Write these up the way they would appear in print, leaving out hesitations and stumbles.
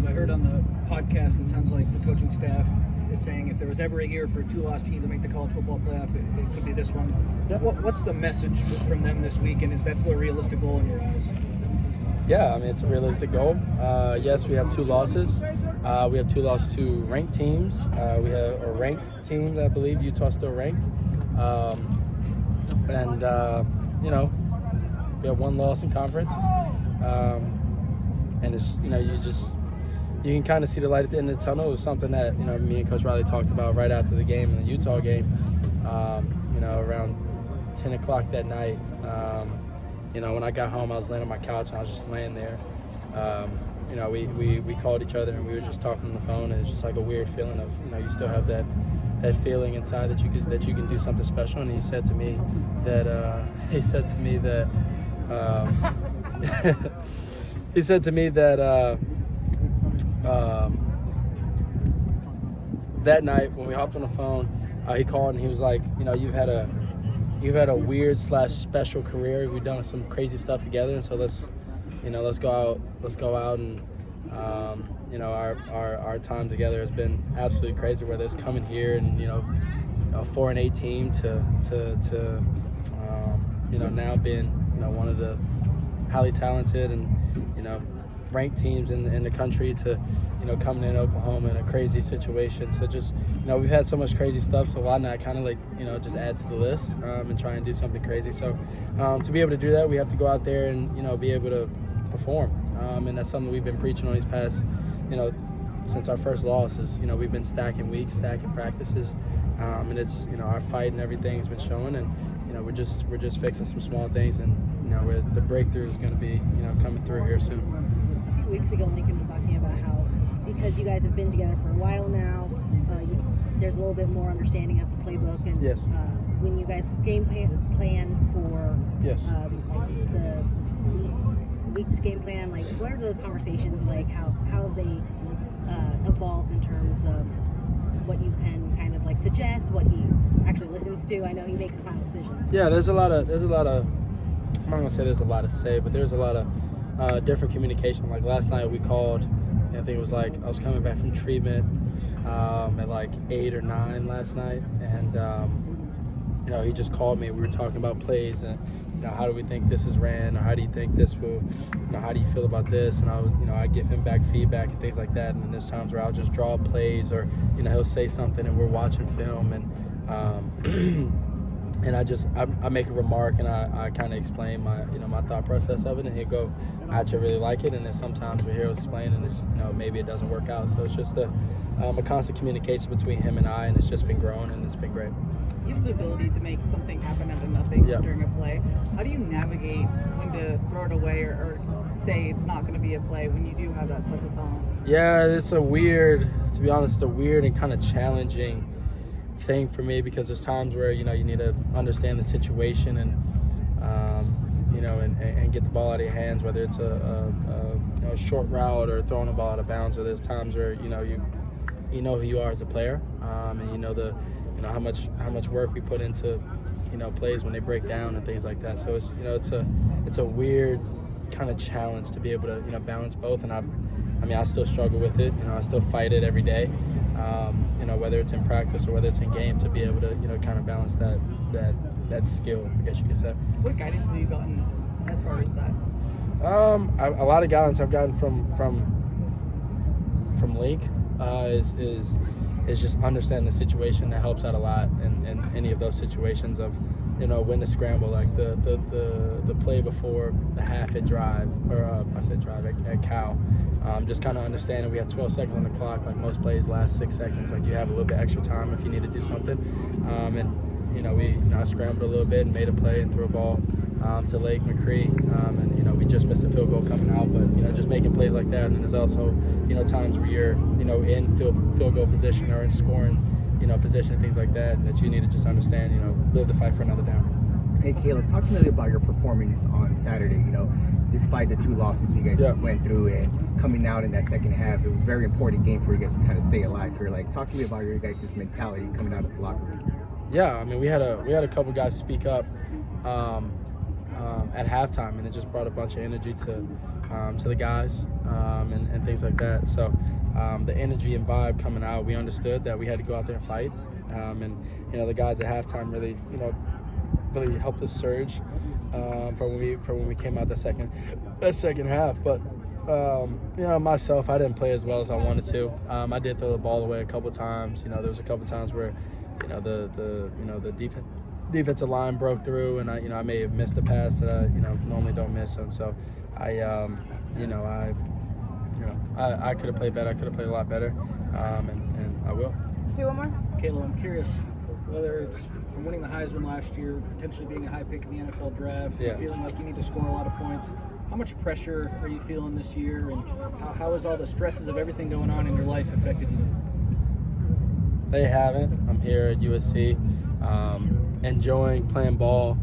Caleb, I heard on the podcast it sounds like the coaching staff is saying if there was ever a year for a two-loss team to make the college football playoff, it could be this one. What's the message from them this week, and is that still a realistic goal in your eyes? Yeah, I mean, it's a realistic goal. Yes, we have 2 losses. We have 2 losses to ranked teams. We have a ranked team, I believe. Utah's still ranked. We have 1 loss in conference. And it's, you can kind of see the light at the end of the tunnel. It was something that, me and Coach Riley talked about right after the game, in the Utah game, around 10 o'clock that night. When I got home, I was laying on my couch and I was just laying there. We called each other and we were just talking on the phone, and it's just like a weird feeling of, you still have that feeling inside that you can do something special. And he said to me that that night when we hopped on the phone, he called and he was like, you've had a weird / special career. We've done some crazy stuff together, and so let's go out and our time together has been absolutely crazy. Whether it's coming here and a 4-8 team to now being one of the highly talented and ranked teams in the country, to coming in Oklahoma in a crazy situation. So just we've had so much crazy stuff, so why not kind of just add to the list and try and do something crazy. So to be able to do that, we have to go out there and be able to perform, and that's something we've been preaching on these past since our first loss. Is we've been stacking weeks, stacking practices, and it's our fight and everything has been showing, and we're just fixing some small things, and the breakthrough is going to be coming through here soon. A few weeks ago, Lincoln was talking about how, because you guys have been together for a while now, there's a little bit more understanding of the playbook, and yes. When you guys game plan for yes. The week's game plan, what are those conversations like? How have they evolved in terms of what you can kind of suggest, what he actually listens to? I know he makes the final decision. Yeah, there's a lot of I'm not gonna say there's a lot to say, but there's a lot of different communication. Like last night we called, I think it was I was coming back from treatment at 8 or 9 last night, and he just called me. We were talking about plays and how do we think this is ran, or how do you think this will, how do you feel about this? And I give him back feedback and things like that. And then there's times where I'll just draw plays, or he'll say something and we're watching film, and I make a remark and I kind of explain my my thought process of it, and he'll go, I actually really like it. And then sometimes we hear us explain and it's maybe it doesn't work out. So it's just a constant communication between him and I, and it's just been growing and it's been great. You have the ability to make something happen out of nothing Yeah. during a play. How do you navigate when to throw it away or say it's not going to be a play when you do have that special talent? Yeah, to be honest, it's a weird and kind of challenging thing for me, because there's times where you need to understand the situation and and get the ball out of your hands, whether it's a short route or throwing a ball out of bounds. Or there's times where you know who you are as a player, and how much work we put into plays when they break down and things like that. So it's a weird kind of challenge to be able to balance both. And I still struggle with it. I still fight it every day. Whether it's in practice or whether it's in game, to be able to kind of balance that skill, I guess you could say. What guidance have you gotten as far as that? A lot of guidance I've gotten from Link is just understanding the situation. That helps out a lot in any of those situations of when to scramble, like the play before the half at drive, or I said drive at Cal. Just kind of understanding we have 12 seconds on the clock. Like most plays last 6 seconds. Like you have a little bit extra time if you need to do something. I scrambled a little bit and made a play and threw a ball to Lake McCree, and we just missed a field goal coming out. But just making plays like that. And then there's also times where you're in field goal position or in scoring position and things like that, and that you need to just understand live the fight for another down. Hey Caleb, talk to me about your performance on Saturday. Despite the 2 losses you guys went through, and coming out in that second half, it was a very important game for you guys to kind of stay alive here. Talk to me about your guys' mentality coming out of the locker room. Yeah, we had a couple guys speak up at halftime, and it just brought a bunch of energy to to the guys and things like that. So the energy and vibe coming out, we understood that we had to go out there and fight. And the guys at halftime really helped us surge from when we came out the second half. But myself, I didn't play as well as I wanted to. I did throw the ball away a couple times. There was a couple times where the defensive line broke through, and I may have missed a pass that I normally don't miss. And so I could have played better. I could have played a lot better, and I will. Stu, one more. Caleb, I'm curious whether it's from winning the Heisman last year, potentially being a high pick in the NFL draft, feeling like you need to score a lot of points. How much pressure are you feeling this year, and how has all the stresses of everything going on in your life affected you? They haven't. I'm here at USC, enjoying playing ball,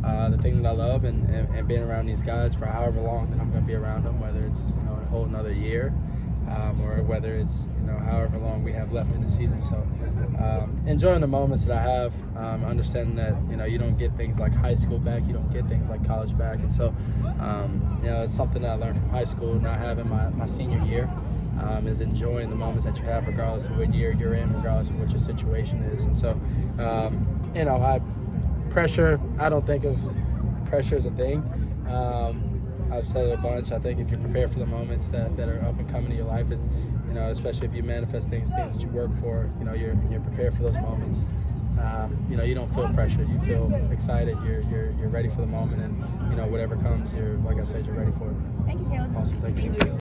the thing that I love, and being around these guys for however long that I'm going to be around them, whether it's a whole another year, or whether it's however long we have left in the season. So enjoying the moments that I have, understanding that you don't get things like high school back, you don't get things like college back, and so it's something that I learned from high school, not having my senior year. Is enjoying the moments that you have regardless of what year you're in, regardless of what your situation is. And so pressure, I don't think of pressure as a thing. I've said it a bunch. I think if you're prepared for the moments that are up and coming in your life, it's, especially if you manifest things that you work for, you're prepared for those moments. You don't feel pressured. You feel excited. You're ready for the moment, and whatever comes, like I said, you're ready for it. Thank you, Caleb. Awesome. Thank you.